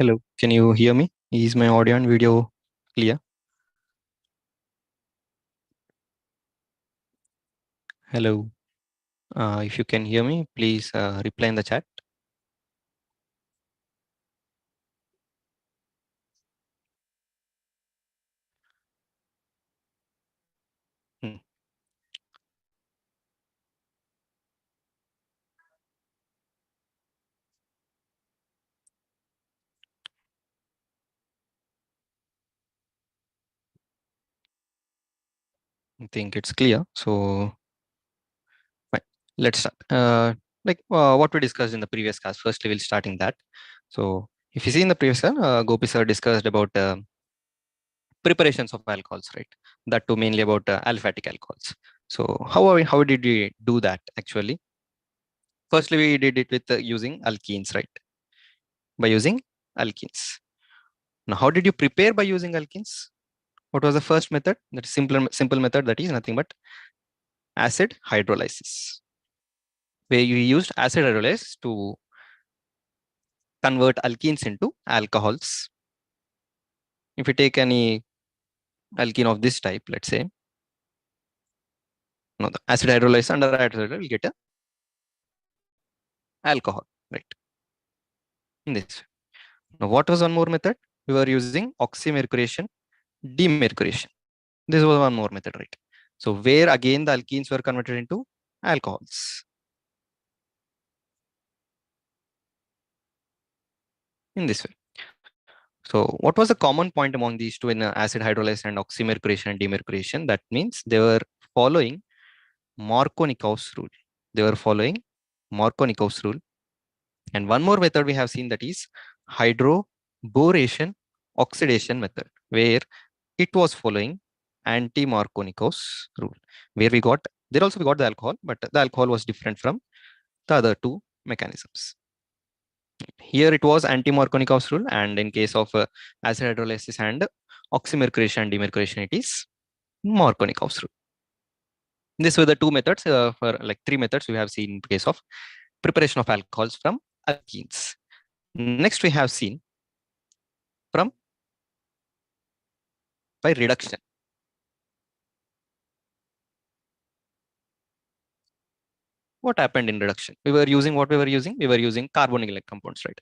Hello, can you hear me? Is my audio and video clear? Hello, if you can hear me, please reply in the chat. Hmm. I think it's clear. So, fine. Let's start. What we discussed in the previous class. Firstly, we'll starting that. So, if you see in the previous class, Gopi sir discussed about preparations of alcohols, right? That too mainly about aliphatic alcohols. So, how did we do that actually? Firstly, we did it with using alkenes, right? By using alkenes. Now, how did you prepare by using alkenes? What was the first method? That is simple method, that is nothing but acid hydrolysis, where you used acid hydrolysis to convert alkenes into alcohols. If you take any alkene of this type, let's say, no, the acid hydrolysis under acid hydrolysis will get a alcohol, right? In this. Now, what was one more method? We were using oxymercuration, demercuration. This was one more method, right? So where again the alkenes were converted into alcohols in this way. So what was the common point among these two in acid hydrolysis and oxymercuration and demercuration? That means they were following Markovnikov's rule. They were following Markovnikov's rule. And one more method we have seen, that is hydroboration oxidation method, where it was following anti-Markovnikov's rule, where there also we got the alcohol, but the alcohol was different from the other two mechanisms. Here it was anti-Markovnikov's rule, and in case of acid hydrolysis and oxymercuration and demercuration, it is Markovnikov's rule. These were the two methods, for like three methods we have seen in case of preparation of alcohols from alkenes. Next, we have seen from by reduction. What happened in reduction? We were using what we were using? We were using carbonyl compounds, right?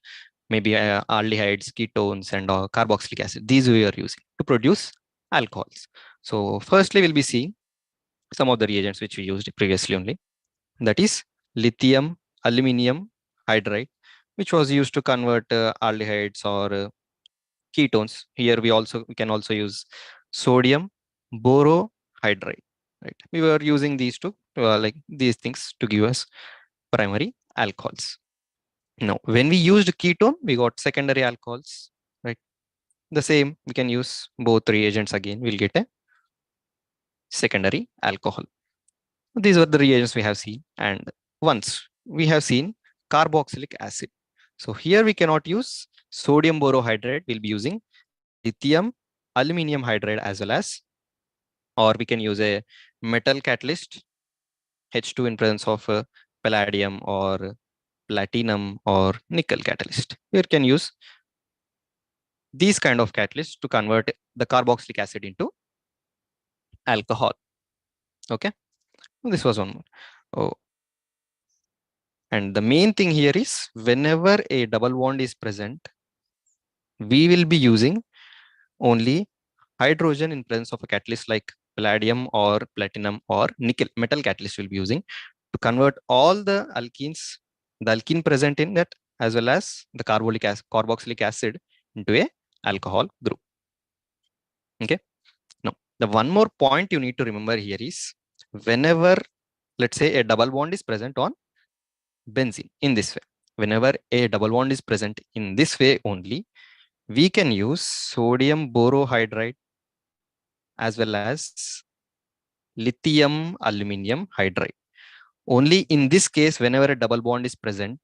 Maybe aldehydes, ketones, and carboxylic acid. These we are using to produce alcohols. So firstly, we'll be seeing some of the reagents which we used previously only. That is lithium aluminum hydride, which was used to convert aldehydes or ketones. Here we can also use sodium borohydride. Right? We were using these two like these things to give us primary alcohols. Now, when we used ketone, we got secondary alcohols. Right? The same, we can use both reagents again. We'll get a secondary alcohol. These were the reagents we have seen. And once we have seen carboxylic acid. So here we cannot use sodium borohydride. We'll be using lithium aluminum hydride as well as, or we can use a metal catalyst H2 in presence of palladium or platinum or nickel catalyst. We can use these kind of catalysts to convert the carboxylic acid into alcohol. Okay, this was one more. Oh, and the main thing here is whenever a double bond is present, we will be using only hydrogen in presence of a catalyst like palladium or platinum or nickel metal catalyst will be using to convert all the alkenes, the alkene present in that, as well as the carboxylic acid into a alcohol group. Okay. Now, the one more point you need to remember here is whenever, let's say, a double bond is present on benzene in this way, whenever a double bond is present in this way only, we can use sodium borohydride as well as lithium aluminum hydride. Only in this case, whenever a double bond is present,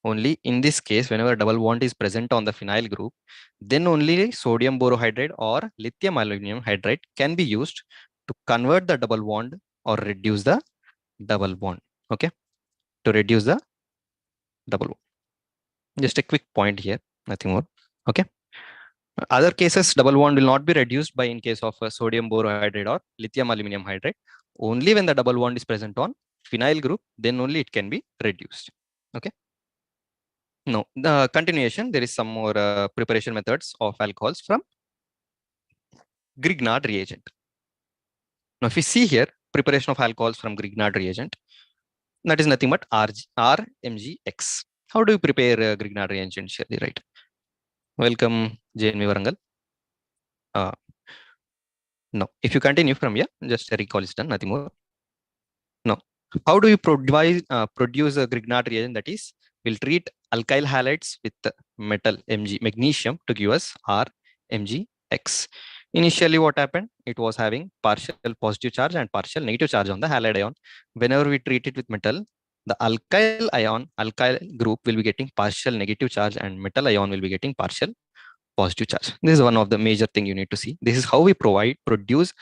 only in this case, whenever a double bond is present on the phenyl group, then only sodium borohydride or lithium aluminum hydride can be used to convert the double bond or reduce the double bond. Okay, to reduce the double bond. Just a quick point here. nothing more. Okay. Other cases, double bond will not be reduced by in case of sodium borohydride or lithium aluminum hydride. Only when the double bond is present on phenyl group, then only it can be reduced. Okay. No, the continuation, there is some more preparation methods of alcohols from Grignard reagent. Now, if we see here, preparation of alcohols from Grignard reagent, that is nothing but RMGX. How do you prepare Grignard reagent, Shirley, right? Welcome, JNV Varangal. No, if you continue from here, just a recall is done, nothing more. No. How do you produce a Grignard reagent? That is, we'll treat alkyl halides with metal Mg, magnesium, to give us RMgX. Initially, what happened? It was having partial positive charge and partial negative charge on the halide ion. Whenever we treat it with metal, the alkyl group will be getting partial negative charge and metal ion will be getting partial positive charge. This is one of the major thing you need to see. This is how we produce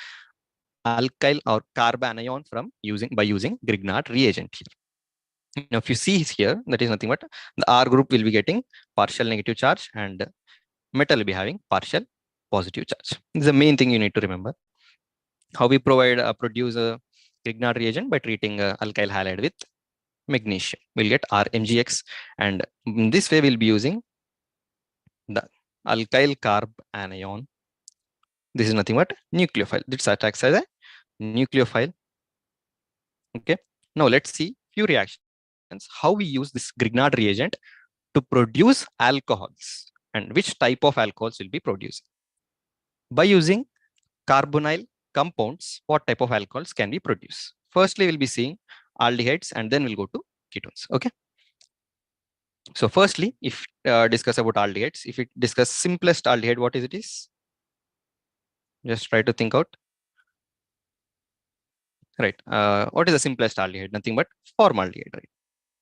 alkyl or carbanion from using Grignard reagent here. Now, if you see here, that is nothing but the R group will be getting partial negative charge and metal will be having partial positive charge. This is the main thing you need to remember. How we produce a Grignard reagent by treating alkyl halide with magnesium. We'll get RMgX, and in this way we'll be using the alkyl carb anion. This is nothing but nucleophile. This acts as a nucleophile. Okay. Now let's see few reactions. How we use this Grignard reagent to produce alcohols and which type of alcohols will be produced. By using carbonyl compounds, what type of alcohols can be produced? Firstly, we'll be seeing aldehydes and then we'll go to ketones. Okay. So firstly, if discuss about aldehydes, if we discuss simplest aldehyde, what is it is? Just try to think out. Right. What is the simplest aldehyde? Nothing but formaldehyde, right?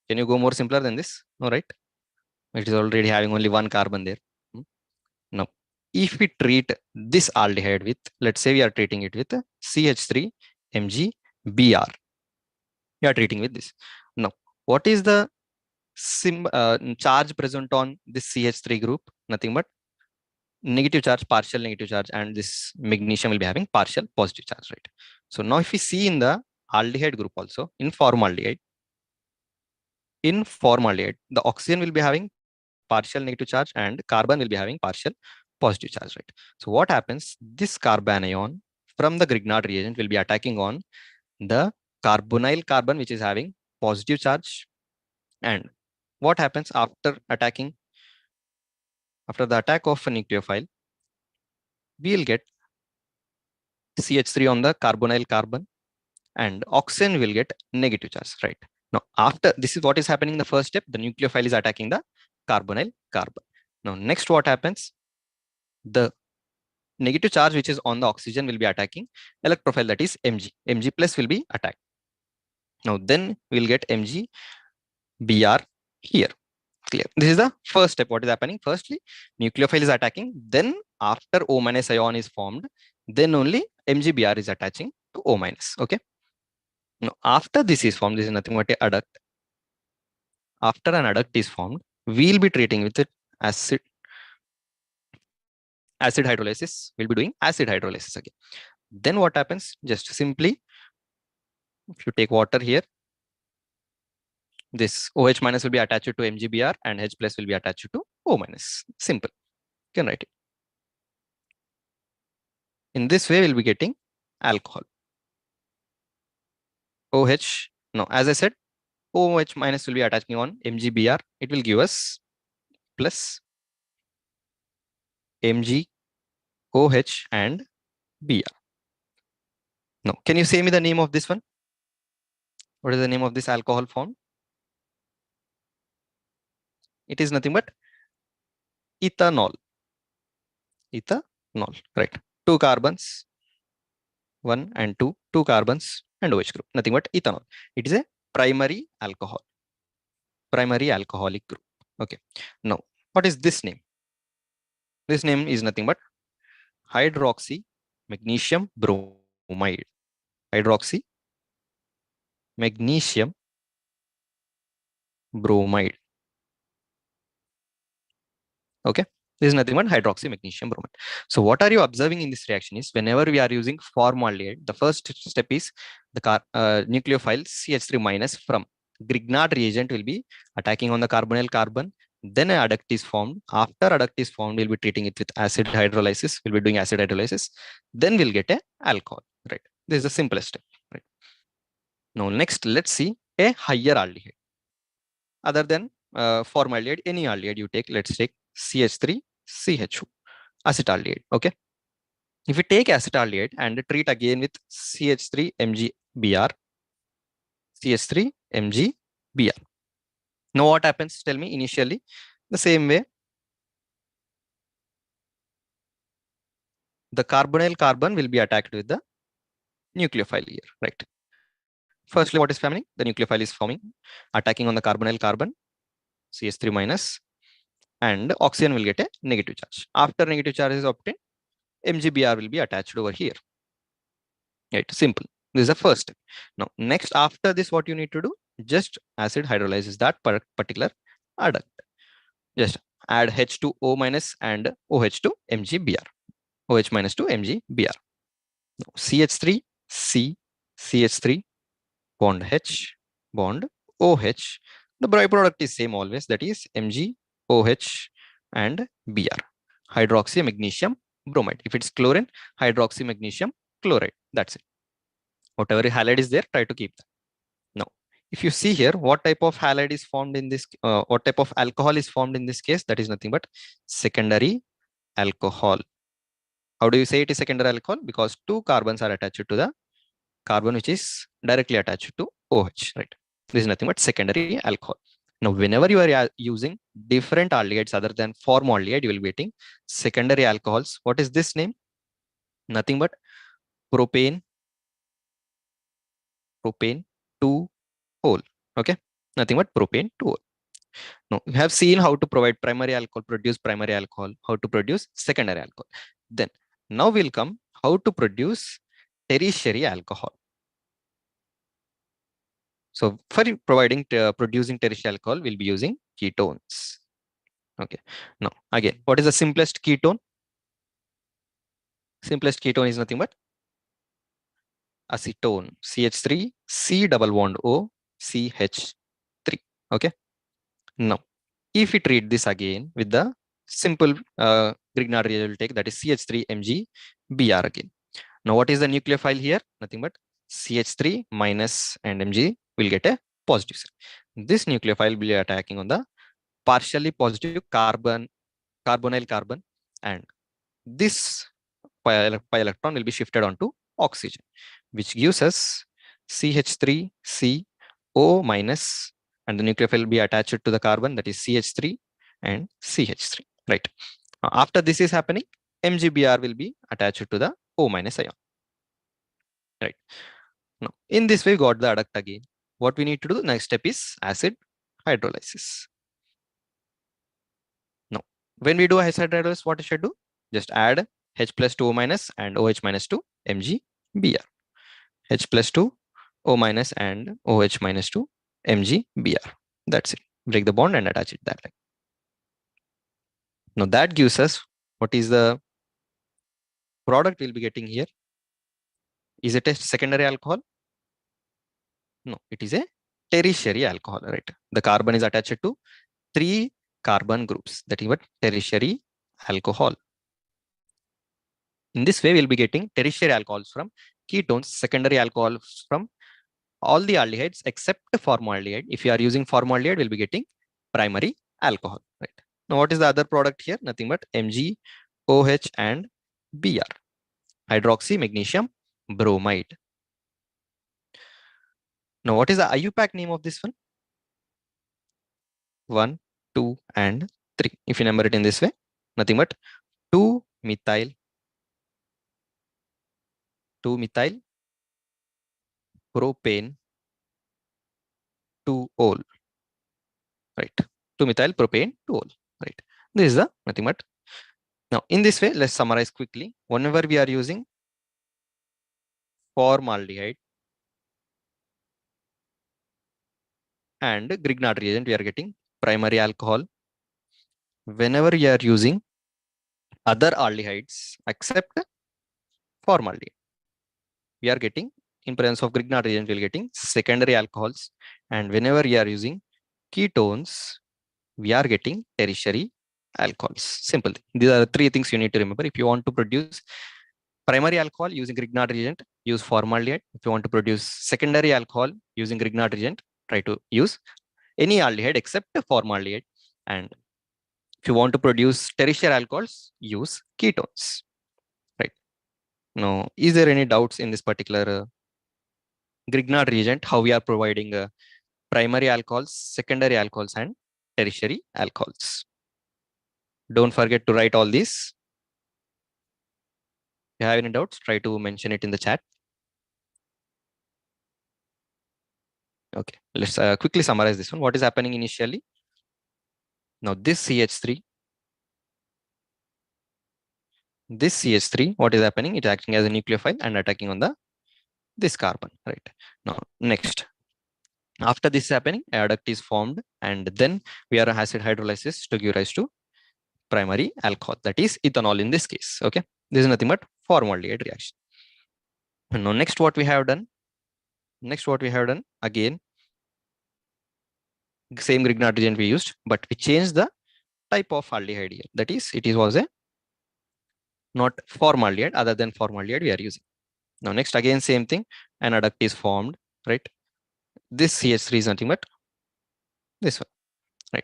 Can you go more simpler than this? No, right? It is already having only one carbon there. Now, if we treat this aldehyde with, let's say we are treating it with CH3 MgBr. We are treating with this. Now, what is the charge present on this CH3 group? Nothing but negative charge, partial negative charge, and this magnesium will be having partial positive charge, right? So now if we see in the aldehyde group also, in formaldehyde, the oxygen will be having partial negative charge and carbon will be having partial positive charge, right? So what happens? This carbanion from the Grignard reagent will be attacking on the carbonyl carbon, which is having positive charge. And what happens after attacking? After the attack of a nucleophile, we'll get CH3 on the carbonyl carbon and oxygen will get negative charge, right? Now, after this is what is happening in the first step, the nucleophile is attacking the carbonyl carbon. Now, next what happens? The negative charge which is on the oxygen will be attacking electrophile, that is Mg. Mg plus will be attacked. Now, then we'll get MgBr here. Clear. This is the first step. What is happening? Firstly, nucleophile is attacking. Then after O minus ion is formed, then only MgBr is attaching to O minus. Okay. Now, after this is formed, this is nothing but a adduct. After an adduct is formed, we'll be treating with it acid hydrolysis. We'll be doing acid hydrolysis again. Then what happens? Just simply, if you take water here, this OH minus will be attached to MgBr and H plus will be attached to O minus. Simple. You can write it. In this way, we'll be getting alcohol. OH, no, as I said, OH minus will be attaching on MgBr. It will give us plus Mg, OH and Br. Now, can you say me the name of this one? What is the name of this alcohol formed? It is nothing but ethanol. Ethanol, right? Two carbons, 1 and 2, two carbons and OH group, nothing but ethanol. It is a primary alcohol, primary alcoholic group. Okay. Now, what is this name? This name is nothing but hydroxy magnesium bromide. Hydroxy magnesium bromide. Okay, this is nothing but hydroxy magnesium bromide. So what are you observing in this reaction is whenever we are using formaldehyde, the first step is the nucleophile CH3 minus from Grignard reagent will be attacking on the carbonyl carbon. Then a adduct is formed. After adduct is formed, we'll be treating it with acid hydrolysis. We'll be doing acid hydrolysis. Then we'll get a alcohol. Right. This is the simplest step. Right. Now next, let's see a higher aldehyde. Other than formaldehyde, any aldehyde you take, let's take CH3 CHO acetaldehyde. Okay. If we take acetaldehyde and treat again with CH3 MgBr, CH3 MgBr. Now what happens? Tell me initially. The same way, the carbonyl carbon will be attacked with the nucleophile here, right? Firstly, what is happening? The nucleophile is forming, attacking on the carbonyl carbon, CH3 minus, and oxygen will get a negative charge. After negative charge is obtained, MgBr will be attached over here. Right, simple. This is the first step. Now, next after this, what you need to do? Just acid hydrolyzes that particular adduct. Just add H2O minus and OH to MgBr. OH minus to MgBr. Now, CH3, C, CH3, bond H, bond OH. The byproduct is same always, that is MgOH and Br. Hydroxy magnesium bromide. If it's chlorine, hydroxy magnesium chloride. That's it. Whatever halide is there, try to keep that. Now, if you see here, what type of halide is formed in this, what type of alcohol is formed in this case? That is nothing but secondary alcohol. How do you say it is secondary alcohol? Because two carbons are attached to the carbon which is directly attached to OH, right? This is nothing but secondary alcohol. Now, whenever you are using different aldehydes other than formaldehyde, you will be getting secondary alcohols. What is this name? Nothing but propane, propane 2-ol. Okay, nothing but propane 2-ol. Now, we have seen how to provide primary alcohol, produce primary alcohol, how to produce secondary alcohol. Then, now will come how to produce tertiary alcohol. So for providing producing tertiary alcohol, we'll be using ketones. Okay. Now again, what is the simplest ketone? Simplest ketone is nothing but acetone. CH3 C double bond O CH3. Okay. Now, if we treat this again with the simple Grignard reagent, will take that is CH3 MgBr again. Now, what is the nucleophile here? Nothing but CH3 minus and Mg will get a positive side. This nucleophile will be attacking on the partially positive carbonyl carbon, and this pi electron will be shifted onto oxygen, which gives us CH3CO minus, and the nucleophile will be attached to the carbon, that is CH3 and CH3. Right. After this is happening, MgBr will be attached to the O minus ion. Right. Now, in this way, we got the adduct again. What we need to do, the next step is acid hydrolysis. Now, when we do acid hydrolysis, what I should do? Just add H plus 2O minus and OH minus to MgBr. H plus 2 O minus and OH minus to MgBr. That's it. Break the bond and attach it that way. Now that gives us what is the product we'll be getting here. Is it a secondary alcohol? No, it is a tertiary alcohol, right? The carbon is attached to 3 carbon groups. That is what tertiary alcohol. In this way, we'll be getting tertiary alcohols from ketones, secondary alcohols from all the aldehydes except formaldehyde. If you are using formaldehyde, we'll be getting primary alcohol. Right. Now, what is the other product here? Nothing but MgOH and Br, hydroxy magnesium bromide. Now, what is the IUPAC name of this one? 1, 2, and 3. If you number it in this way, nothing but 2-methyl propane 2-ol. Right. 2-methyl propane 2-ol. Right. This is the nothing but. Now, in this way, let's summarize quickly. Whenever we are using formaldehyde and Grignard reagent, we are getting primary alcohol. whenever you are using other aldehydes except formaldehyde, we are getting, in presence of Grignard reagent, we are getting secondary alcohols, and whenever you are using ketones, we are getting tertiary alcohols. Simple. These are the three things you need to remember. If you want to produce primary alcohol using Grignard reagent, use formaldehyde. If you want to produce secondary alcohol using Grignard reagent, try to use any aldehyde except formaldehyde. And if you want to produce tertiary alcohols, use ketones. Right. Now, is there any doubts in this particular Grignard reagent, how we are providing primary alcohols, secondary alcohols, and tertiary alcohols? Don't forget to write all these. If you have any doubts, try to mention it in the chat. Okay, let's quickly summarize this one. What is happening initially? Now this CH3, what is happening? It's acting as a nucleophile and attacking on the this carbon, right? Now next, after this happening, adduct is formed, and then we are acid hydrolysis to give rise to primary alcohol, that is ethanol in this case. Okay, this is nothing but formaldehyde reaction. And now next, what we have done? Next, what we have done again, same Grignard reagent we used, but we changed the type of aldehyde here. That is, it was a not formaldehyde, other than formaldehyde we are using. Now next, again same thing, an adduct is formed, right? This CH3 is nothing but this one, right?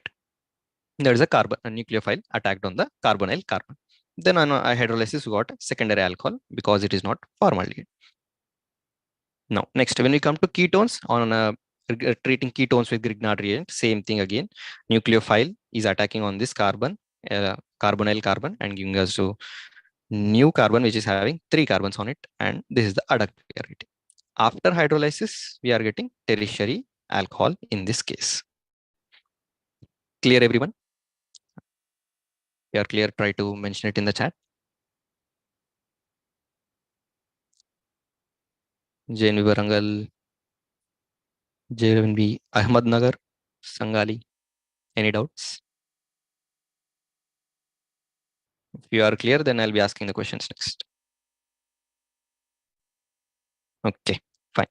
There is a carbon, a nucleophile attacked on the carbonyl carbon. Then on hydrolysis, we got secondary alcohol because it is not formaldehyde. Now next, when we come to ketones, on treating ketones with Grignard reagent, same thing again. Nucleophile is attacking on this carbon, carbonyl carbon, and giving us to new carbon which is having 3 carbons on it, and this is the adduct we are getting. After hydrolysis, we are getting tertiary alcohol in this case. Clear, everyone? You are clear? Try to mention it in the chat. JNB Barangal, JNB Ahmednagar, Sangali. Any doubts? If you are clear, then I'll be asking the questions next. Okay, fine.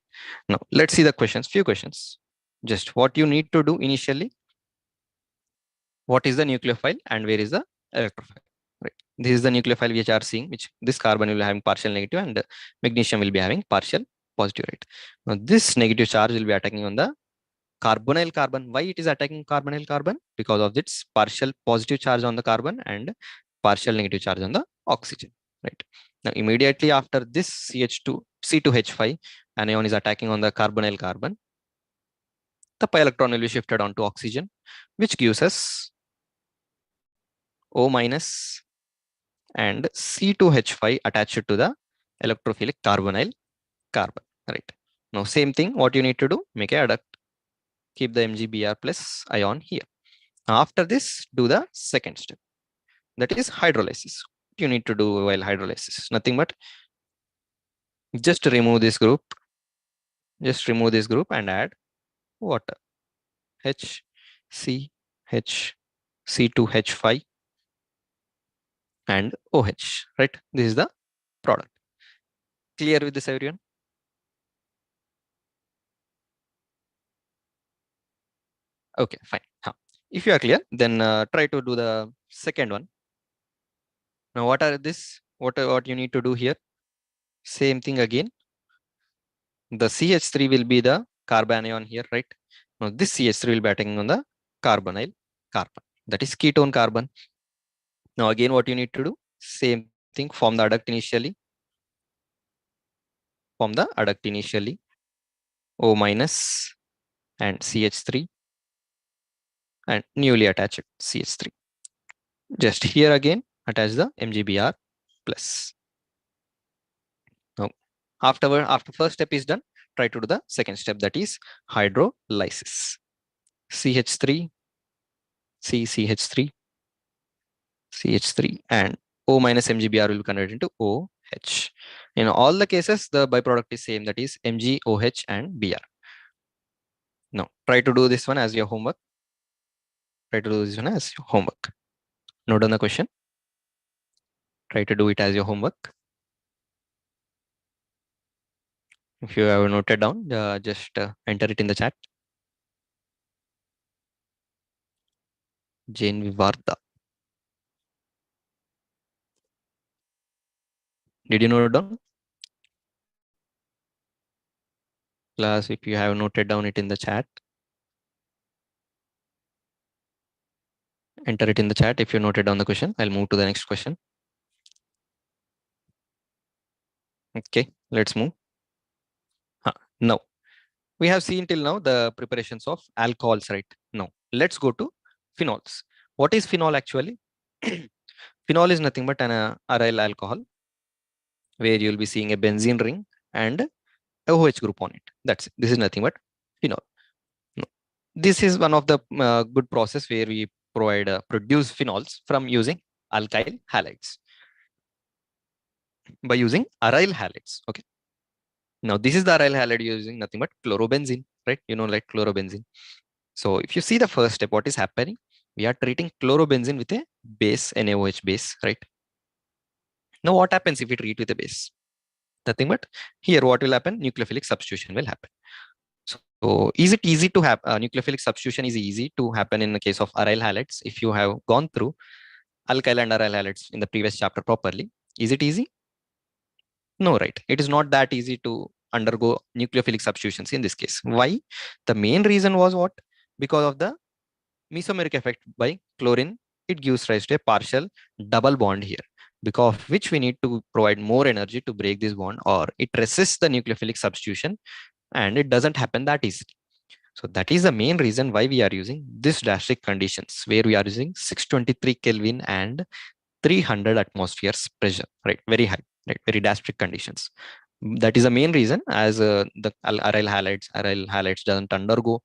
Now let's see the questions. Few questions. Just what you need to do initially. What is the nucleophile and where is the electrophile? Right. This is the nucleophile which are seeing, which this carbon will be having partial negative and magnesium will be having partial positive. Right. Now this negative charge will be attacking on the carbonyl carbon. Why it is attacking carbonyl carbon? Because of its partial positive charge on the carbon and partial negative charge on the oxygen. Right. Now immediately after this CH2 C2H5 anion is attacking on the carbonyl carbon, the pi electron will be shifted onto oxygen, which gives us O minus and C2H5 attached to the electrophilic carbonyl carbon. Right. Now same thing, what you need to do, make a adduct, keep the MgBr plus ion here. After this, do the second step, that is hydrolysis. What you need to do while hydrolysis? Nothing but just remove this group, and add water. H, C, H, C2H5 and OH, right? This is the product. Clear with this, everyone? Okay, fine. If you are clear, then try to do the second one. Now, what are this? What you need to do here? Same thing again. The CH3 will be the carbanion here, right? Now, this CH3 will be attacking on the carbonyl carbon. That is ketone carbon. Now, again, what you need to do? Same thing. Form the adduct initially. O minus and CH3 and newly attached CH3. Just here again, attach the MgBr plus. Now, after first step is done, try to do the second step, that is hydrolysis. CH3, CH3, CH3, and O minus MgBr will be converted into OH. In all the cases, the byproduct is same, that is MgOH and Br. Now, try to do this one as your homework. Note down the question. Try to do it as your homework. If you have noted down, just enter it in the chat. Jane Vivarta. Did you note down? Class, if you have noted down it in the chat, enter it in the chat. If you noted down the question, I'll move to the next question. Okay, let's move. Now, we have seen till now the preparations of alcohols, right? Now, let's go to phenols. What is phenol actually? Phenol is nothing but an aryl alcohol where you'll be seeing a benzene ring and a OH group on it. That's it. This is nothing but phenol. No. This is one of the good process where we provide produce phenols from using alkyl halides by using aryl halides. Okay. Now this is the aryl halide using nothing but chlorobenzene, right? You know, like chlorobenzene. So if you see the first step, what is happening? We are treating chlorobenzene with a base, NaOH base, right? Now what happens if we treat with a base? Nothing but here what will happen? Nucleophilic substitution will happen. So is it easy to have nucleophilic substitution is easy to happen in the case of aryl halides if you have gone through alkyl and aryl halides in the previous chapter properly? Is it easy? No, right? It is not that easy to undergo nucleophilic substitutions in this case. Why? The main reason was what? Because of the mesomeric effect by chlorine, it gives rise to a partial double bond here, because of which we need to provide more energy to break this bond, or it resists the nucleophilic substitution and it doesn't happen that easily. So that is the main reason why we are using this drastic conditions where we are using 623 Kelvin and 300 atmospheres pressure, right? Very high, right? Very drastic conditions. That is the main reason as the aryl halides doesn't undergo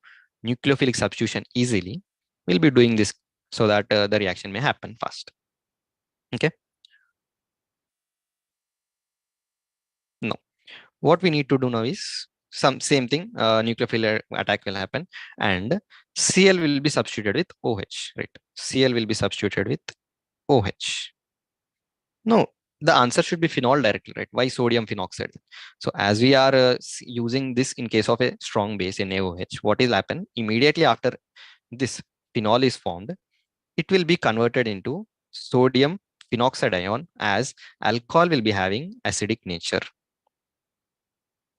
nucleophilic substitution easily. We'll be doing this so that the reaction may happen fast. Okay. No. What we need to do now is some same thing. Nucleophilic attack will happen, and Cl will be substituted with OH. Right. Cl will be substituted with OH. No, the answer should be phenol directly, right? Why sodium phenoxide? So as we are using this in case of a strong base in AOH, what will happen immediately after this phenol is formed? It will be converted into sodium phenoxide ion, as alcohol will be having acidic nature.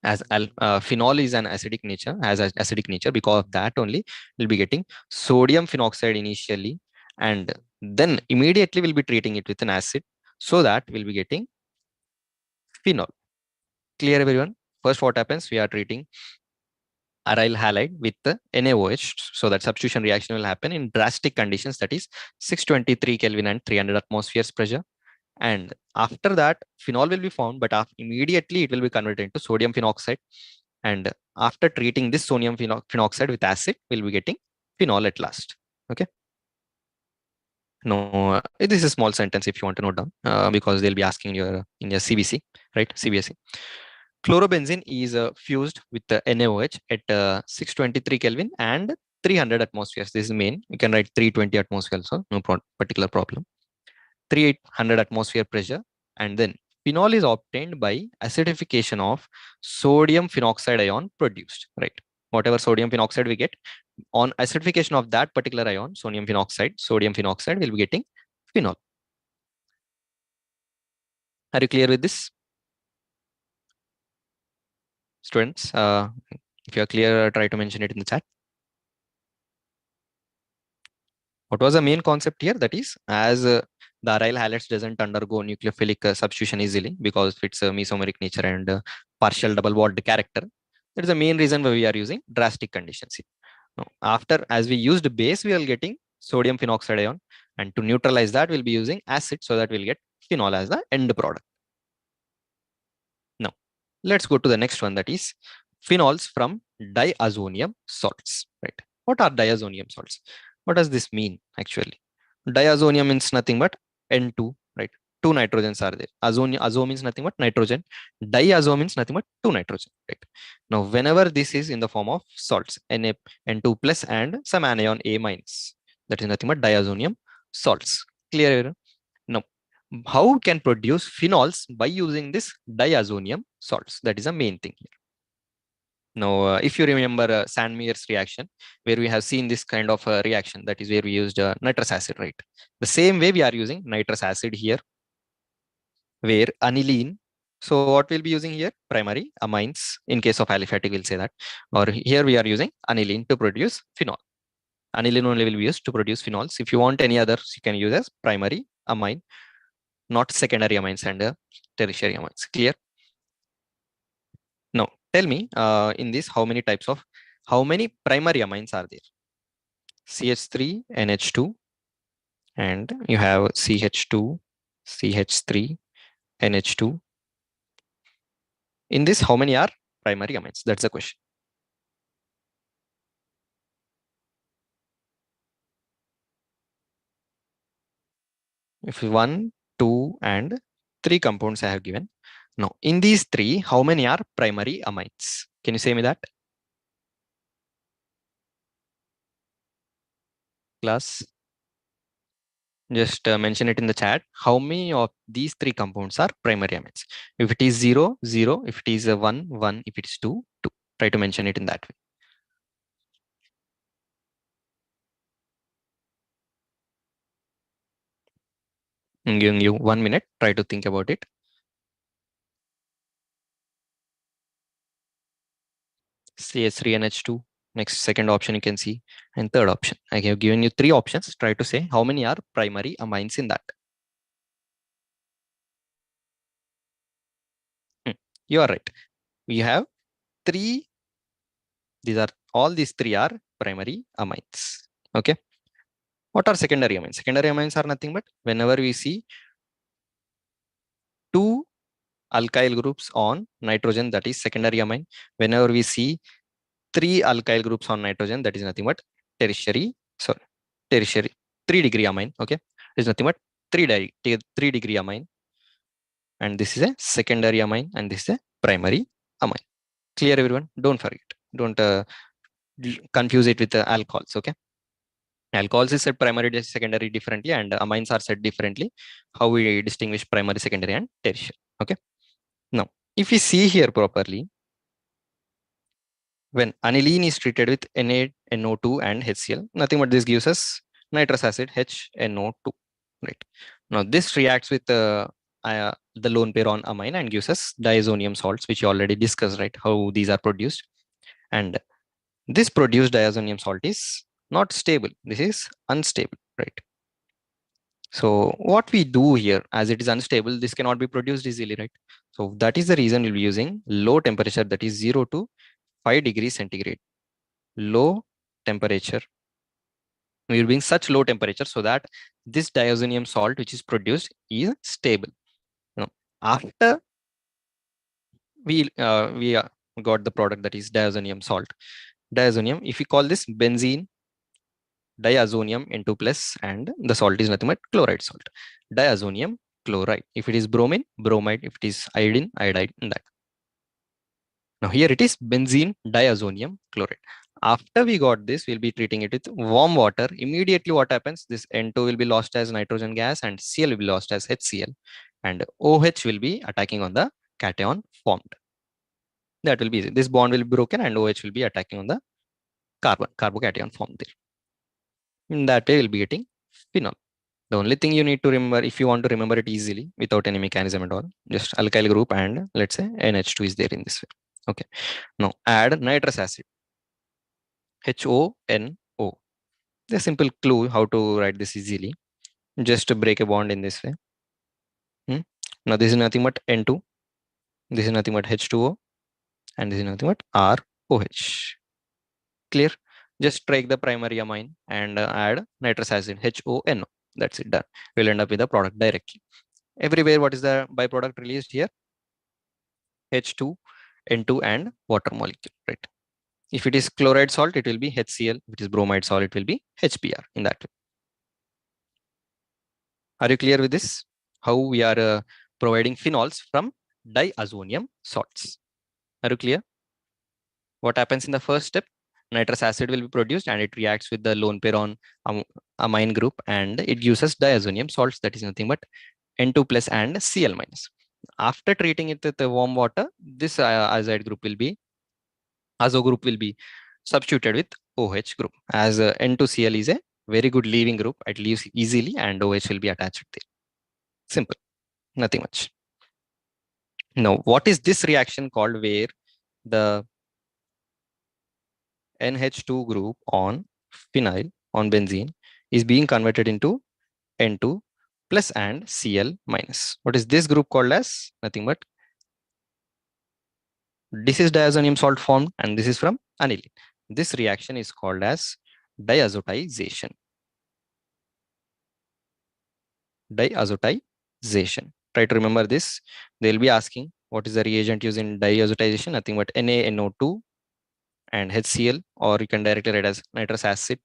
As phenol is an acidic nature, has an acidic nature, because of that only we'll be getting sodium phenoxide initially, and then immediately we'll be treating it with an acid, so that we'll be getting phenol. Clear, everyone? First, what happens? We are treating aryl halide with the NaOH. So that substitution reaction will happen in drastic conditions, that is 623 Kelvin and 300 atmospheres pressure. And after that, phenol will be formed, but immediately it will be converted into sodium phenoxide. And after treating this sodium phenoxide with acid, we'll be getting phenol at last. Okay. No, this is a small sentence if you want to note down, because they'll be asking your in your CBC, right? CBSE. Chlorobenzene is fused with the NaOH at 623 Kelvin and 300 atmospheres. This is main. You can write 320 atmosphere also, no particular problem. 300 atmosphere pressure, and then phenol is obtained by acidification of sodium phenoxide ion produced, right? Whatever sodium phenoxide we get, on acidification of that particular ion, sodium phenoxide will be getting phenol. Are you clear with this, students? If you are clear, try to mention it in the chat. What was the main concept here? That is, as the aryl halides doesn't undergo nucleophilic substitution easily because of its mesomeric nature and partial double bond character. That is the main reason why we are using drastic conditions here. Now, after, as we used base, we are getting sodium phenoxide ion, and to neutralize that, we'll be using acid, so that we'll get phenol as the end product. Now, let's go to the next one, that is phenols from diazonium salts. Right? What are diazonium salts? What does this mean actually? Diazonium means nothing but N2, right? Two nitrogens are there. Azo means nothing but nitrogen. Diazo means nothing but two nitrogen, right? Now, whenever this is in the form of salts, N2 plus and some anion A minus, that is nothing but diazonium salts. Clear? Now, how we can produce phenols by using this diazonium salts? That is the main thing here. Now, if you remember Sandmeyer's reaction, where we have seen this kind of reaction, that is where we used nitrous acid, right? The same way we are using nitrous acid here, where aniline. So what we'll be using here? Primary amines. In case of aliphatic, we'll say that. Or here we are using aniline to produce phenol. Aniline only will be used to produce phenols. If you want any others, you can use as primary amine, not secondary amines and tertiary amines. Clear? Now, tell me in this how many primary amines are there? CH3, NH2, and you have CH2, CH3, NH2. In this, how many are primary amines? That's the question. If one, two, and three compounds I have given. Now, in these three, how many are primary amines? Can you say me that? Class, just mention it in the chat. How many of these three compounds are primary amines? If it is 0, 0. If it is 1, 1. If it is 2, 2. Try to mention it in that way. I'm giving you 1 minute. Try to think about it. CH3NH2. Next, second option you can see. And third option. I have given you three options. Try to say how many are primary amines in that. You are right. We have three. These three are primary amines. Okay. What are secondary amines? Secondary amines are nothing but whenever we see two alkyl groups on nitrogen, that is secondary amine. Whenever we see three alkyl groups on nitrogen, that is nothing but tertiary, 3-degree amine. Okay, it's nothing but 3-degree amine, and this is a secondary amine, and this is a primary amine. Clear, everyone? Don't forget. Don't confuse it with alcohols. Okay, alcohols is said primary, secondary differently, and amines are said differently. How we distinguish primary, secondary, and tertiary? Okay. Now, if we see here properly, when aniline is treated with NaNO2 and HCl, nothing but this gives us nitrous acid HNO2. Right. Now this reacts with the lone pair on amine and gives us diazonium salts, which you already discussed, right? How these are produced. And this produced diazonium salt is not stable. This is unstable, right? So what we do here, as it is unstable, this cannot be produced easily, right? So that is the reason we'll be using low temperature, that is 0 to 5 degrees centigrade. Low temperature. We're being such low temperature so that this diazonium salt which is produced is stable. You know, after we got the product, that is diazonium salt. Diazonium, if we call this benzene diazonium N2 plus, and the salt is nothing but chloride salt. Diazonium chloride. If it is bromine, bromide. If it is iodine, iodide. In that. Now here it is benzene diazonium chloride. After we got this, we'll be treating it with warm water. Immediately what happens? This N2 will be lost as nitrogen gas and Cl will be lost as HCl. And OH will be attacking on the cation formed. That will be this bond will be broken and OH will be attacking on the carbocation formed there. In that way, we'll be getting phenol. The only thing you need to remember, if you want to remember it easily without any mechanism at all, just alkyl group and let's say NH2 is there in this way. Okay. Now add nitrous acid. HONO. The simple clue how to write this easily. Just to break a bond in this way. Now this is nothing but N2. This is nothing but H2O. And this is nothing but ROH. Clear? Just take the primary amine and add nitrous acid, HONO. That's it, done. We'll end up with the product directly. Everywhere, what is the byproduct released here? H2, N2, and water molecule, right? If it is chloride salt, it will be HCl. If it is bromide salt, it will be HBr in that way. Are you clear with this? How we are providing phenols from diazonium salts. Are you clear? What happens in the first step? nitrous acid will be produced and it reacts with the lone pair on amine group and it gives us diazonium salts, that is nothing but N2 plus and Cl minus. After treating it with the warm water, this azide group will be, azo group will be substituted with OH group, as N2Cl is a very good leaving group. It leaves easily and OH will be attached there. Simple, nothing much. Now, what is this reaction called where the NH2 group on phenyl on benzene is being converted into N2 plus and Cl minus? What is this group called as? Nothing but this is diazonium salt formed and this is from aniline. This reaction is called as diazotization. Diazotization. Try to remember this. They'll be asking what is the reagent used in diazotization? Nothing but NaNO2 and HCl, or you can directly write as nitrous acid,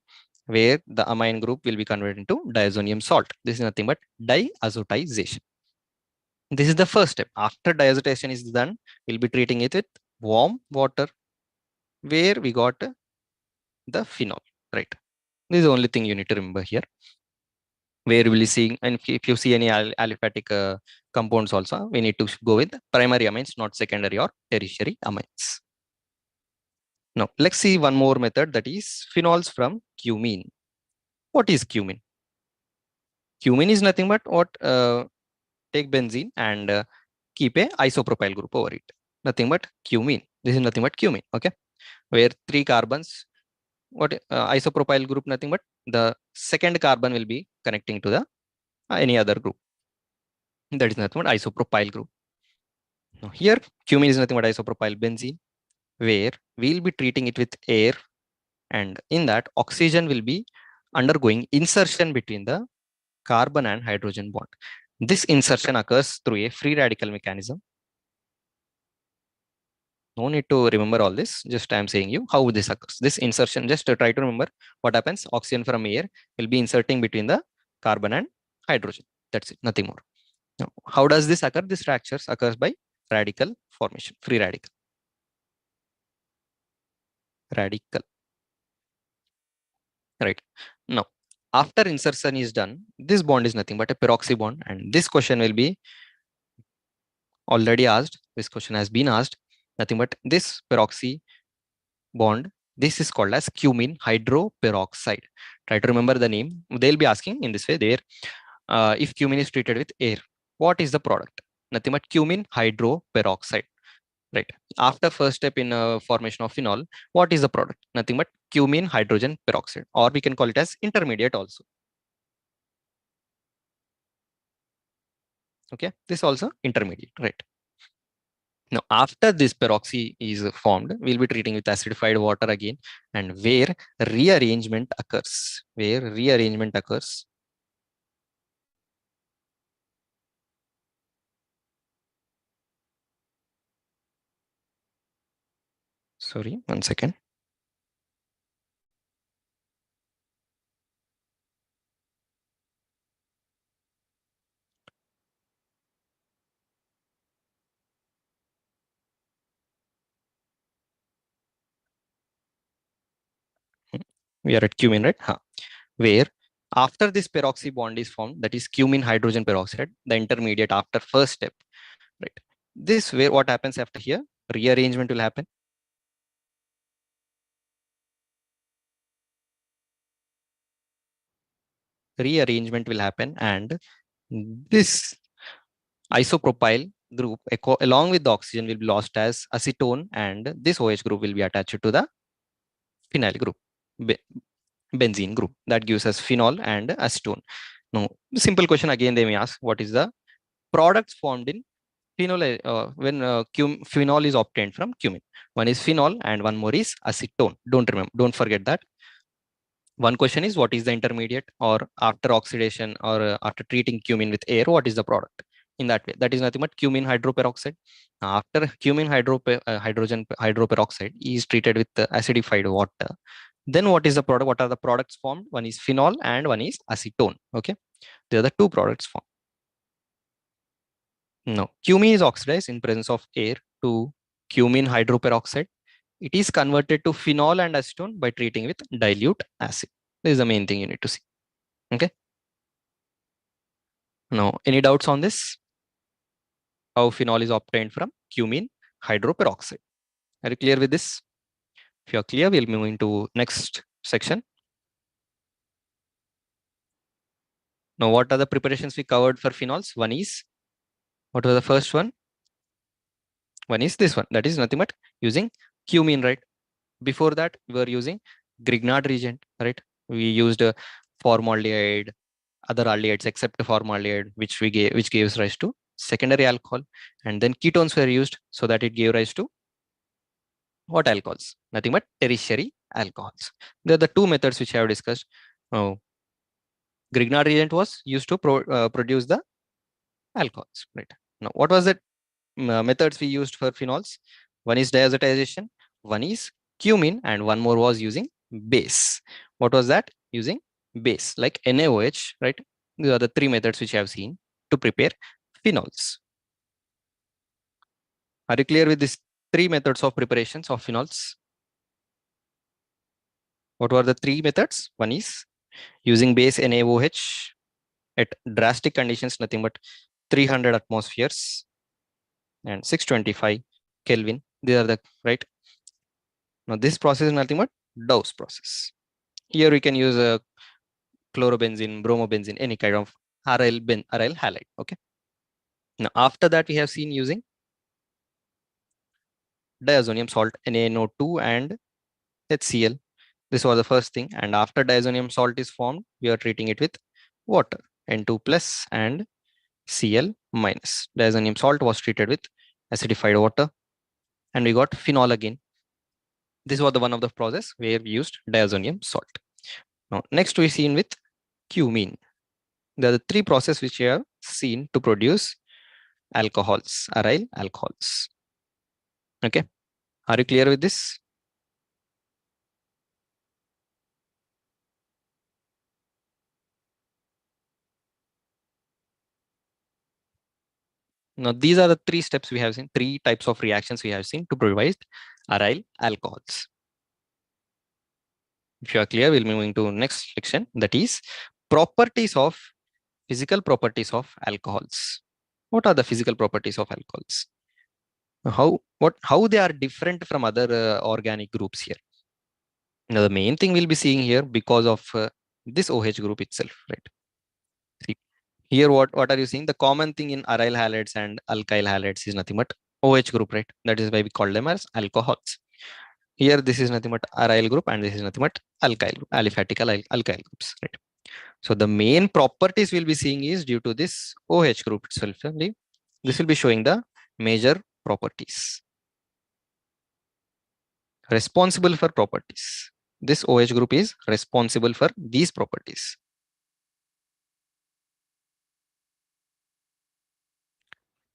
where the amine group will be converted into diazonium salt. This is nothing but diazotization. This is the first step. After diazotization is done, we'll be treating it with warm water, where we got the phenol, right? This is the only thing you need to remember here. Where we'll be seeing, and if you see any aliphatic compounds also, we need to go with primary amines, not secondary or tertiary amines. Now, let's see one more method, that is phenols from cumene. What is cumene? Cumene is nothing but what, take benzene and keep a isopropyl group over it. Nothing but cumene. This is nothing but cumene, okay? Where 3 carbons, what isopropyl group, nothing but the second carbon will be connecting to the any other group. That is nothing but isopropyl group. Now here, cumene is nothing but isopropyl benzene, where we'll be treating it with air, and in that oxygen will be undergoing insertion between the carbon and hydrogen bond. This insertion occurs through a free radical mechanism. No need to remember all this, just I am saying you how this occurs. This insertion, just to try to remember what happens. Oxygen from air will be inserting between the carbon and hydrogen. That's it, nothing more. Now, how does this occur? This fractures occurs by radical formation, free radical. Radical. Right. Now, after insertion is done, this bond is nothing but a peroxy bond, and this question will be already asked. This question has been asked. Nothing but this peroxy bond. This is called as cumene hydroperoxide. Try to remember the name. They'll be asking in this way there. If cumene is treated with air, what is the product? Nothing but cumene hydroperoxide. Right. After first step in formation of phenol, what is the product? Nothing but cumene hydrogen peroxide, or we can call it as intermediate also. Okay, this also intermediate, right? Now, after this peroxy is formed, we'll be treating with acidified water again, and where rearrangement occurs. Where rearrangement occurs. Sorry, 1 second. We are at cumene, right? Huh. Where after this peroxy bond is formed, that is cumene hydrogen peroxide, the intermediate after first step, right? This where what happens after here? Rearrangement will happen. Rearrangement will happen, and this isopropyl group along with the oxygen will be lost as acetone, and this OH group will be attached to the phenyl group, benzene group. That gives us phenol and acetone. Now, simple question again they may ask, what is the products formed in phenol when phenol is obtained from cumene? One is phenol and one more is acetone. Don't forget that. One question is what is the intermediate, or after oxidation or after treating cumene with air, what is the product? In that way, that is nothing but cumene hydroperoxide. After cumene hydrogen hydroperoxide is treated with acidified water, then what is the product? What are the products formed? One is phenol and one is acetone. Okay, they are the two products formed. Now, cumene is oxidized in presence of air to cumene hydroperoxide, it is converted to phenol and acetone by treating with dilute acid. This is the main thing you need to see. Okay. Now, any doubts on this? How phenol is obtained from cumene hydroperoxide? Are you clear with this? If you are clear, we'll move into next section. Now, what are the preparations we covered for phenols? One is, what was the first one? One is this one. That is nothing but using cumene, right? Before that, we were using Grignard reagent, right? We used formaldehyde, other aldehydes except formaldehyde, which gives rise to secondary alcohol, and then ketones were used so that it gave rise to what alcohols? Nothing but tertiary alcohols. There are the two methods which I have discussed. Oh, Grignard reagent was used to produce the alcohols, right? Now, what was the methods we used for phenols? One is diazotization, one is cumene, and one more was using base. What was that? Using base like NaOH, right? These are the three methods which I have seen to prepare phenols. Are you clear with these three methods of preparations of phenols? What were the three methods? One is using base NaOH at drastic conditions, nothing but 300 atmospheres and 625 Kelvin. These are the right. Now this process is nothing but Dow's process. Here we can use a chlorobenzene, bromobenzene, any kind of aryl halide. Okay. Now after that we have seen using diazonium salt NaNO2 and HCl. This was the first thing. And after diazonium salt is formed, we are treating it with water, N2 plus and Cl minus. Diazonium salt was treated with acidified water, and we got phenol again. This was the one of the process where we used diazonium salt. Now, next we seen with cumene. There are the three processes which we have seen to produce alcohols, aryl alcohols. Okay, are you clear with this? Now, these are the three steps we have seen, three types of reactions we have seen to provide aryl alcohols. If you are clear, we'll move into next section, that is physical properties of alcohols. What are the physical properties of alcohols? How they are different from other organic groups here? Now, the main thing we'll be seeing here because of this OH group itself, right? See, here what are you seeing? The common thing in aryl halides and alkyl halides is nothing but OH group, right? That is why we call them as alcohols. Here, this is nothing but aryl group, and this is nothing but alkyl group, aliphatic alkyl groups, right? So the main properties we'll be seeing is due to this OH group itself. This will be showing the major properties responsible for properties. This OH group is responsible for these properties.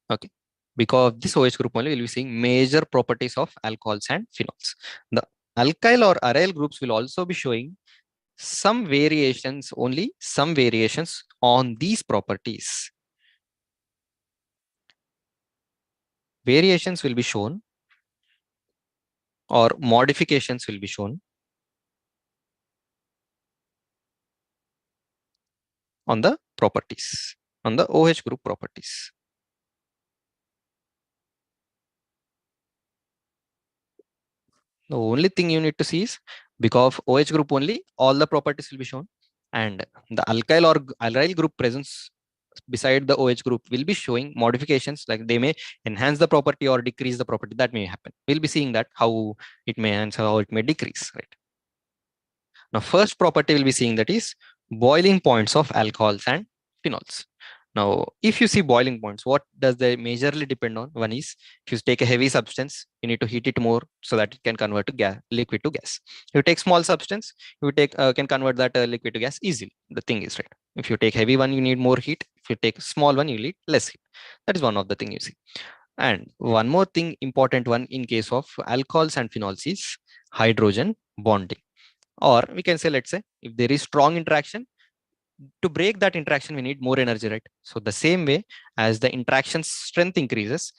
Okay. Because this OH group only will be seeing major properties of alcohols and phenols. The alkyl or aryl groups will also be showing some variations, only some variations on these properties. Variations will be shown or modifications will be shown on the properties, on the OH group properties. The only thing you need to see is because of OH group only, all the properties will be shown, and the alkyl or aryl group presence beside the OH group will be showing modifications, like they may enhance the property or decrease the property. That may happen. We'll be seeing that how it may enhance, how it may decrease, right? Now, first property we'll be seeing, that is boiling points of alcohols and phenols. Now, if you see boiling points, what does they majorly depend on? One is, if you take a heavy substance, you need to heat it more so that it can convert to gas, liquid to gas. If you take small substance, you can convert that liquid to gas easily. The thing is, right? If you take heavy one, you need more heat. If you take small one, you need less heat. That is one of the thing you see. And one more thing, important one in case of alcohols and phenols is hydrogen bonding. Or we can say, let's say, if there is strong interaction, to break that interaction, we need more energy, right? So the same way as the interaction strength increases,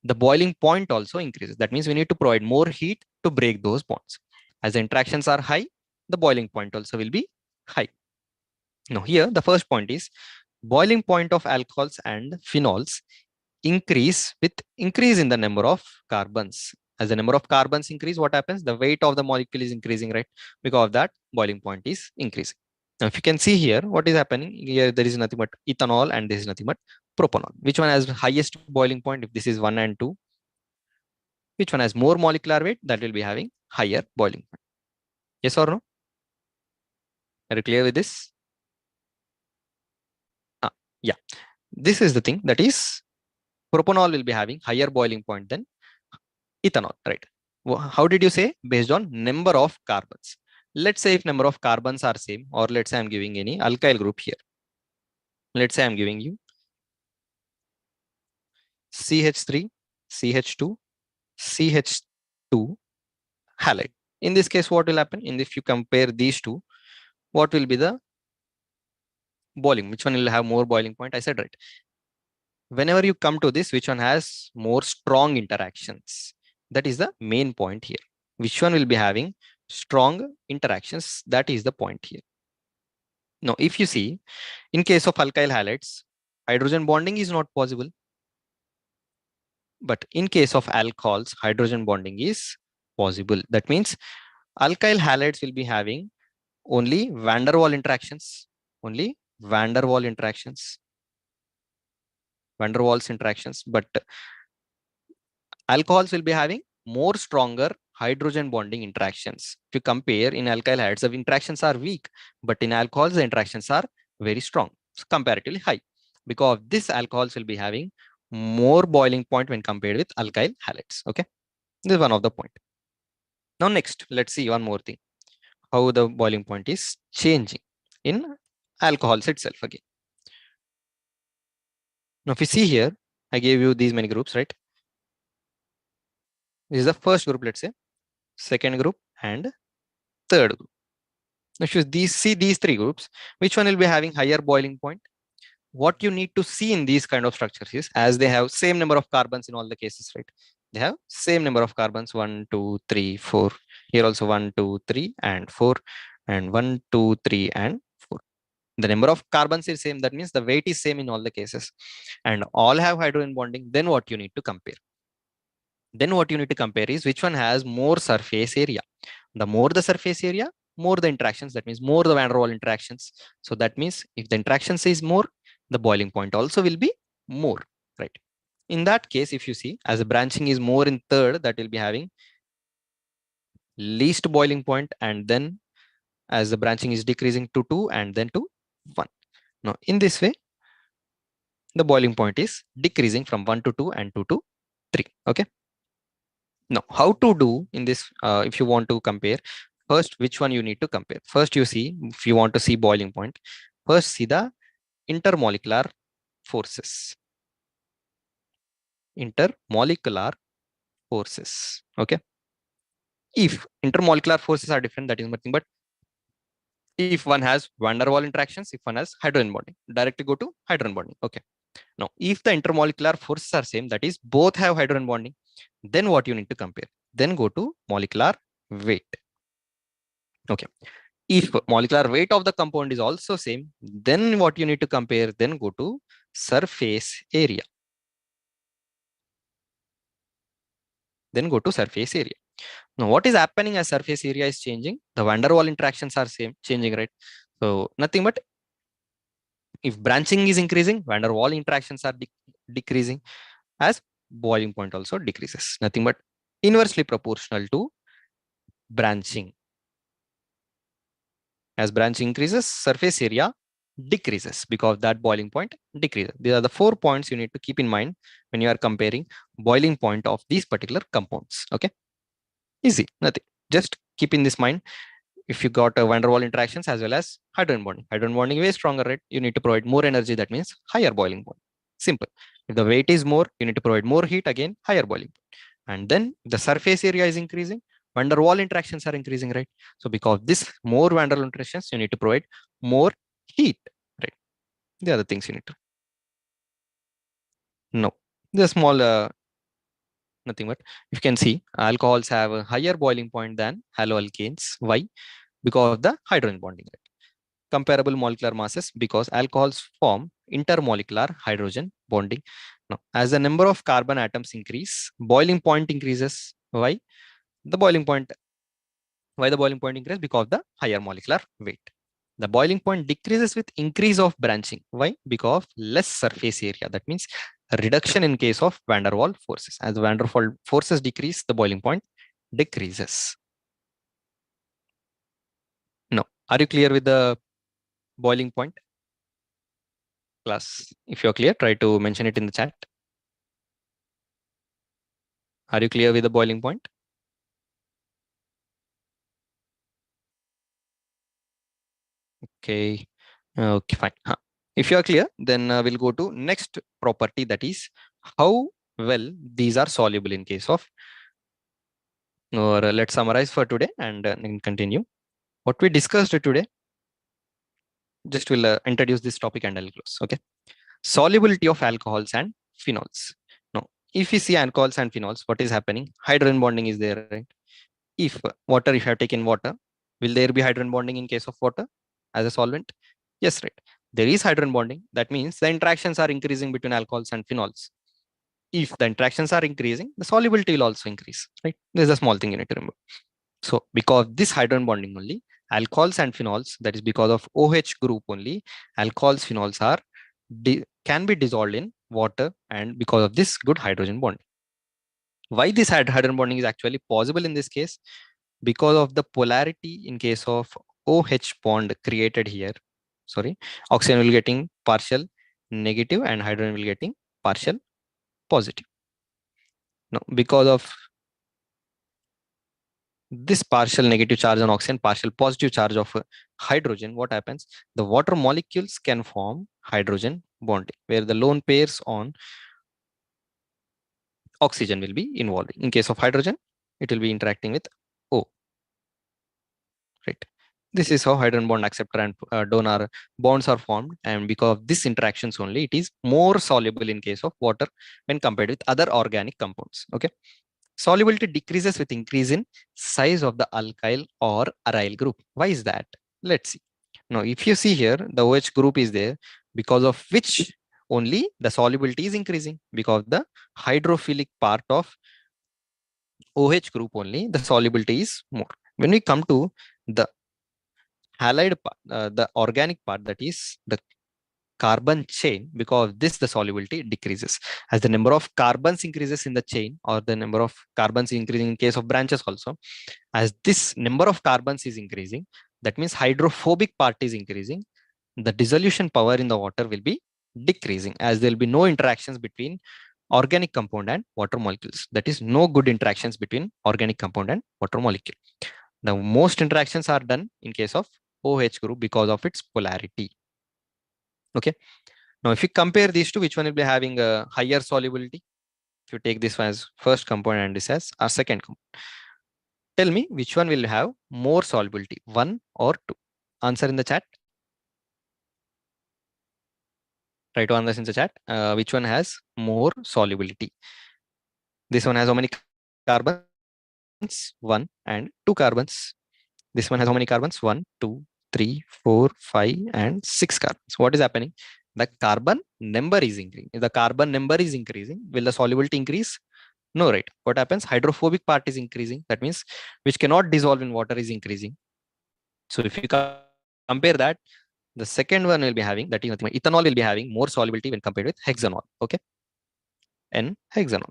the boiling point also increases. That means we need to provide more heat to break those bonds. As the interactions are high, the boiling point also will be high. Now here, the first point is boiling point of alcohols and phenols increase with increase in the number of carbons. As the number of carbons increase, what happens? The weight of the molecule is increasing, right? Because of that, boiling point is increasing. Now, if you can see here, what is happening here, there is nothing but ethanol and this is nothing but propanol. Which one has highest boiling point? If this is 1 and 2, which one has more molecular weight? That will be having higher boiling point. Yes or no? Are you clear with this? Yeah. This is the thing, that is propanol will be having higher boiling point than ethanol, right? How did you say? Based on number of carbons. Let's say if number of carbons are same, or let's say I'm giving any alkyl group here. Let's say I'm giving you CH3, CH2, CH2 halide. In this case, what will happen? If you compare these two, what will be the boiling? Which one will have more boiling point? I said right. Whenever you come to this, which one has more strong interactions? That is the main point here. Which one will be having strong interactions? That is the point here. Now, if you see, in case of alkyl halides, hydrogen bonding is not possible. But in case of alcohols, hydrogen bonding is possible. That means alkyl halides will be having only van der Waal interactions, only van der Waal interactions, van der Waals interactions, but alcohols will be having more stronger hydrogen bonding interactions. If you compare in alkyl halides, the interactions are weak, but in alcohols, the interactions are very strong, comparatively high. Because this alcohols will be having more boiling point when compared with alkyl halides. Okay, this is one of the point. Now next, let's see one more thing, how the boiling point is changing in alcohols itself again. Now if you see here, I gave you these many groups, right? This is the first group, let's say, second group and third group. Now if you see these three groups, which one will be having higher boiling point? What you need to see in these kind of structures is, as they have same number of carbons in all the cases, right? They have same number of carbons, 1, 2, 3, 4. Here also 1, 2, 3 and 4, and 1, 2, 3 and 4. The number of carbons is same. That means the weight is same in all the cases, and all have hydrogen bonding. Then what you need to compare? Then what you need to compare is which one has more surface area. The more the surface area, more the interactions. That means more the van der Waal interactions. So that means if the interactions is more, the boiling point also will be more, right? In that case, if you see, as the branching is more in third, that will be having least boiling point, and then as the branching is decreasing to 2 and then to 1. Now in this way, the boiling point is decreasing from 1 to 2 and 2 to 3. Okay. Now, how to do in this, if you want to compare, first, which one you need to compare? First, you see, if you want to see boiling point, first see the intermolecular forces. Intermolecular forces. Okay. If intermolecular forces are different, that is nothing but if one has van der Waal interactions, if one has hydrogen bonding, directly go to hydrogen bonding. Okay. Now, if the intermolecular forces are same, that is both have hydrogen bonding, then what you need to compare? Then go to molecular weight. Okay. If molecular weight of the compound is also same, then what you need to compare? Then go to surface area. Then go to surface area. Now, what is happening as surface area is changing? The van der Waal interactions are same, changing, right? So nothing but if branching is increasing, van der Waal interactions are decreasing, as boiling point also decreases. Nothing but inversely proportional to branching. As branching increases, surface area decreases because that boiling point decreases. These are the 4 points you need to keep in mind when you are comparing boiling point of these particular compounds. Okay, easy, nothing. Just keep in this mind. If you got a van der Waal interactions as well as hydrogen bonding way stronger, right? You need to provide more energy. That means higher boiling point. Simple. If the weight is more, you need to provide more heat. Again, higher boiling point. And then the surface area is increasing, van der Waal interactions are increasing, right? So because this more van der Waal interactions, you need to provide more heat, right? The other things you need to know. The small Nothing but you can see alcohols have a higher boiling point than haloalkanes. Why? Because of the hydrogen bonding rate. Comparable molecular masses because alcohols form intermolecular hydrogen bonding. Now, as the number of carbon atoms increase, boiling point increases. Why? The boiling point Why the boiling point increases? Because of the higher molecular weight. The boiling point decreases with increase of branching. Why? Because of less surface area. That means a reduction in case of van der Waals forces. As the van der Waals forces decrease, the boiling point decreases. No. Are you clear with the boiling point? Class, if you're clear, try to mention it in the chat. Are you clear with the boiling point? Okay. Okay, fine. If you are clear, then we'll go to next property, that is how well these are soluble in case of, or let's summarize for today and then continue. What we discussed today, just will introduce this topic and I'll close. Okay. Solubility of alcohols and phenols. Now, if you see alcohols and phenols, what is happening? Hydrogen bonding is there, right? If water, if you have taken water, will there be hydrogen bonding in case of water as a solvent? Yes, right. There is hydrogen bonding. That means the interactions are increasing between alcohols and phenols. If the interactions are increasing, the solubility will also increase, right? This is a small thing you need to remember. So because of this hydrogen bonding only, alcohols and phenols, that is because of OH group only, alcohols, phenols are can be dissolved in water, and because of this good hydrogen bond. Why this hydrogen bonding is actually possible in this case? Because of the polarity in case of OH bond created here. Sorry, oxygen will getting partial negative and hydrogen will getting partial positive. No, because of this partial negative charge on oxygen, partial positive charge of hydrogen, what happens? The water molecules can form hydrogen bonding, where the lone pairs on oxygen will be involved. In case of hydrogen, it will be interacting with O, right? This is how hydrogen bond acceptor and donor bonds are formed. And because of this interactions only, it is more soluble in case of water when compared with other organic compounds. Okay. Solubility decreases with increase in size of the alkyl or aryl group. Why is that? Let's see. Now, if you see here, the OH group is there, because of which only the solubility is increasing, because the hydrophilic part of OH group only, the solubility is more. When we come to the halide part, the organic part, that is the carbon chain, because of this the solubility decreases. As the number of carbons increases in the chain, or the number of carbons increasing in case of branches also, as this number of carbons is increasing, that means hydrophobic part is increasing, the dissolution power in the water will be decreasing, as there will be no interactions between organic compound and water molecules. That is, no good interactions between organic compound and water molecule. The most interactions are done in case of OH group because of its polarity. Okay. Now, if you compare these two, which one will be having a higher solubility? If you take this one as first component and this as our second component, tell me which one will have more solubility, one or two? Answer in the chat. Try to answer in the chat. Which one has more solubility? This one has how many carbons? One and two carbons. This one has how many carbons? One, two, three, four, five, and six carbons. What is happening? The carbon number is increasing. If the carbon number is increasing, will the solubility increase? No, right? What happens? Hydrophobic part is increasing. That means which cannot dissolve in water is increasing. So if you compare that, the second one will be having, that is ethanol will be having more solubility when compared with hexanol. Okay, and hexanol.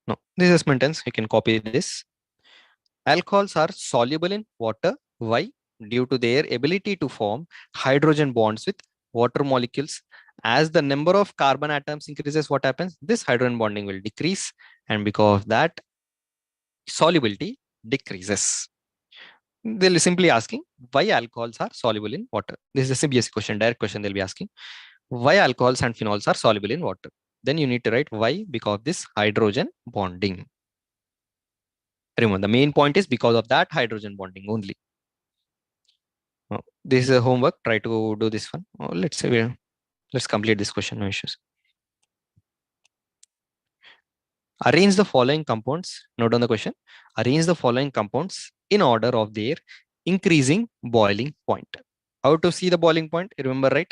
No, this is sentence. You can copy this. Alcohols are soluble in water. Why? Due to their ability to form hydrogen bonds with water molecules. As the number of carbon atoms increases, what happens? This hydrogen bonding will decrease, and because of that, solubility decreases. They'll be simply asking why alcohols are soluble in water. This is a CBSE question, direct question they'll be asking. Why alcohols and phenols are soluble in water? Then you need to write why, because of this hydrogen bonding. Remember, the main point is because of that hydrogen bonding only. This is a homework. Try to do this one. Let's say let's complete this question. No issues. Arrange the following compounds. Note down the question. Arrange the following compounds in order of their increasing boiling point. How to see the boiling point? Remember, right?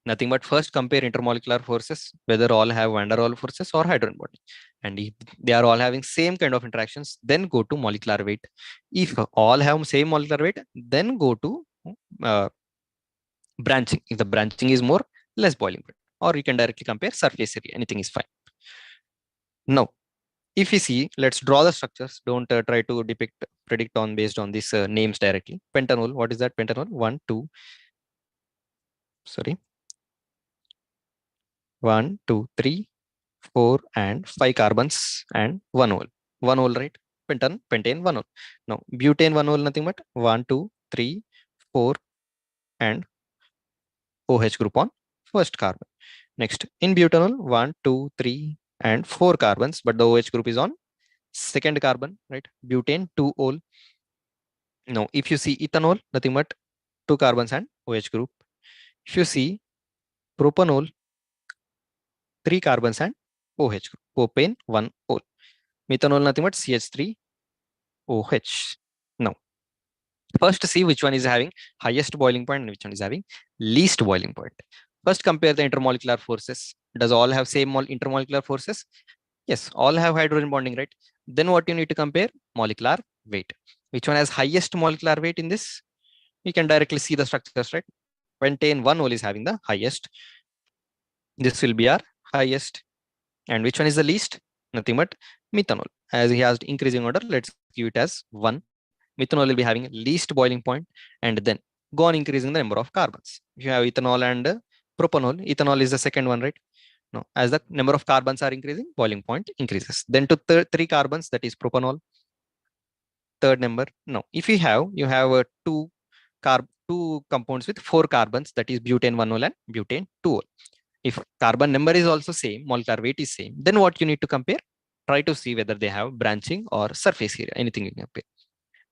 Nothing but first compare intermolecular forces, whether all have van der Waals forces or hydrogen bonding. And if they are all having same kind of interactions, then go to molecular weight. If all have same molecular weight, then go to uh, branching. If the branching is more, less boiling point. Or you can directly compare surface area. Anything is fine. Now, if you see, let's draw the structures. Don't try to predict on based on these names directly. Pentanol, what is that pentanol? 1, 2, sorry, 1, 2, 3, 4, and 5 carbons and 1 ol. 1 ol, right? Pentane, 1 ol. Now, butane, 1 ol, nothing but 1, 2, 3, 4, and OH group on first carbon. Next, in butanol, 1, 2, 3, and 4 carbons, but the OH group is on second carbon, right? Butane, 2 ol. Now, if you see ethanol, nothing but 2 carbons and OH group. If you see propanol, 3 carbons and OH group. Propane, 1 ol. Methanol, nothing but CH3 OH. Now, first see which one is having highest boiling point and which one is having least boiling point. First compare the intermolecular forces. Does all have same intermolecular forces? Yes, all have hydrogen bonding, right? Then what you need to compare? Molecular weight. Which one has highest molecular weight in this? You can directly see the structures, right? Pentane 1 ol is having the highest. This will be our highest. And which one is the least? Nothing but methanol. As he has increasing order, let's give it as 1. Methanol will be having least boiling point, and then go on increasing the number of carbons. If you have ethanol and propanol, ethanol is the second one, right? No, as the number of carbons are increasing, boiling point increases. Then to 3 carbons, that is propanol. Third number. No, if you have two compounds with 4 carbons, that is butane 1 ol and butane 2 ol. If carbon number is also same, molecular weight is same, then what you need to compare? Try to see whether they have branching or surface area. Anything you can compare.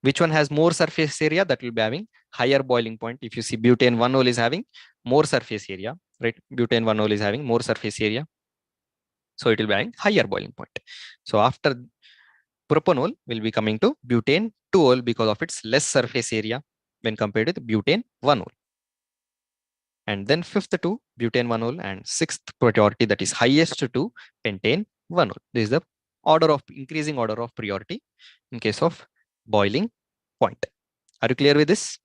Which one has more surface area? That will be having higher boiling point. If you see butane 1 ol is having more surface area, right? Butane 1 ol is having more surface area. So it will be having higher boiling point. So after propanol will be coming to butane 2 ol because of its less surface area when compared with butane 1 ol. And then fifth to butane 1 ol and sixth priority, that is highest to pentane 1 ol. This is the order of increasing order of priority in case of boiling point. Are you clear with this?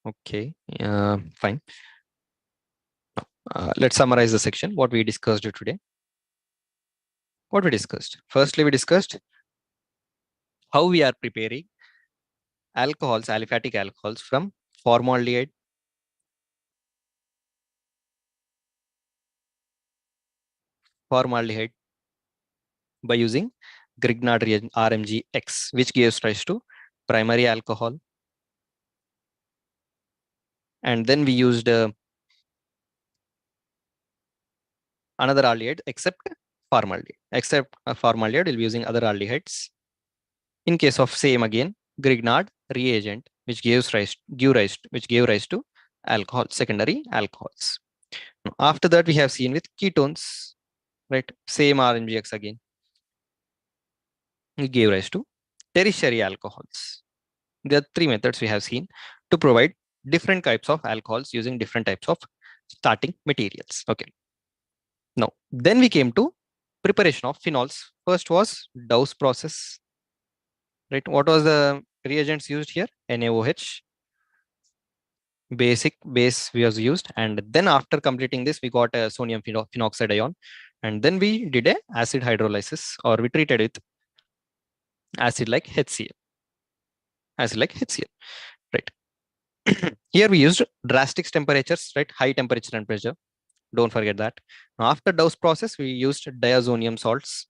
Okay, fine. Let's summarize the section. What we discussed today. What we discussed. Firstly, we discussed how we are preparing alcohols, aliphatic alcohols from formaldehyde, by using Grignard reagent RMGX, which gives rise to primary alcohol. And then we used another aldehyde except formaldehyde. Except formaldehyde, we'll be using other aldehydes. In case of same again, Grignard reagent, which gave rise to alcohol, secondary alcohols. After that, we have seen with ketones, right? Same RMGX again. It gave rise to tertiary alcohols. There are 3 methods we have seen to provide different types of alcohols using different types of starting materials. Okay. Now, then we came to preparation of phenols. First was Dow's process, right? What was the reagents used here? NaOH, basic base was used, and then after completing this, we got a sodium phenoxide ion, and then we did a acid hydrolysis, or we treated it acid like HCl, right? Here we used drastic temperatures, right? High temperature and pressure. Don't forget that. Now, after Dow's process, we used diazonium salts.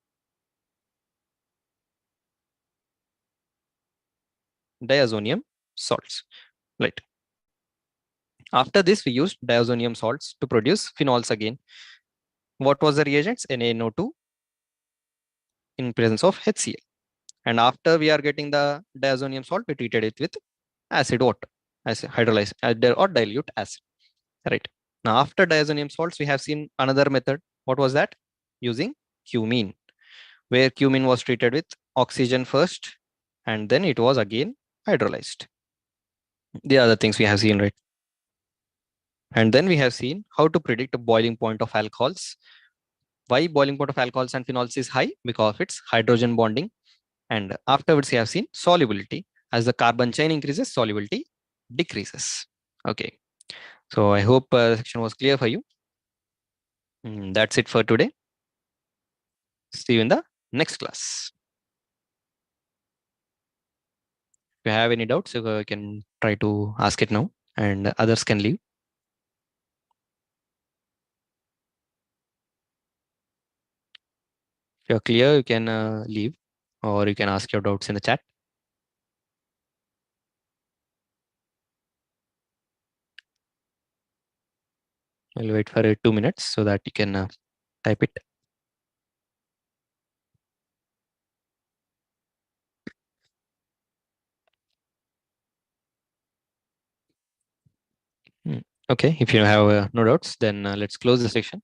Right. After this, we used diazonium salts to produce phenols again. What was the reagents? NaNO2 in presence of HCl. And after we are getting the diazonium salt, we treated it with acid water, acid hydrolyzed or dilute acid. Right. Now, after diazonium salts, we have seen another method, What was that? Using cumene, where cumene was treated with oxygen first, and then it was again hydrolyzed. The other things we have seen, right? And then we have seen how to predict the boiling point of alcohols. Why boiling point of alcohols and phenols is high? Because of its hydrogen bonding. And afterwards, we have seen solubility. As the carbon chain increases, solubility decreases. Okay. So I hope the section was clear for you. That's it for today. See you in the next class. If you have any doubts, you can try to ask it now, and others can leave. If you're clear, you can leave, or you can ask your doubts in the chat. I'll wait for 2 minutes so that you can type it. Okay, if you have no doubts, then let's close the section.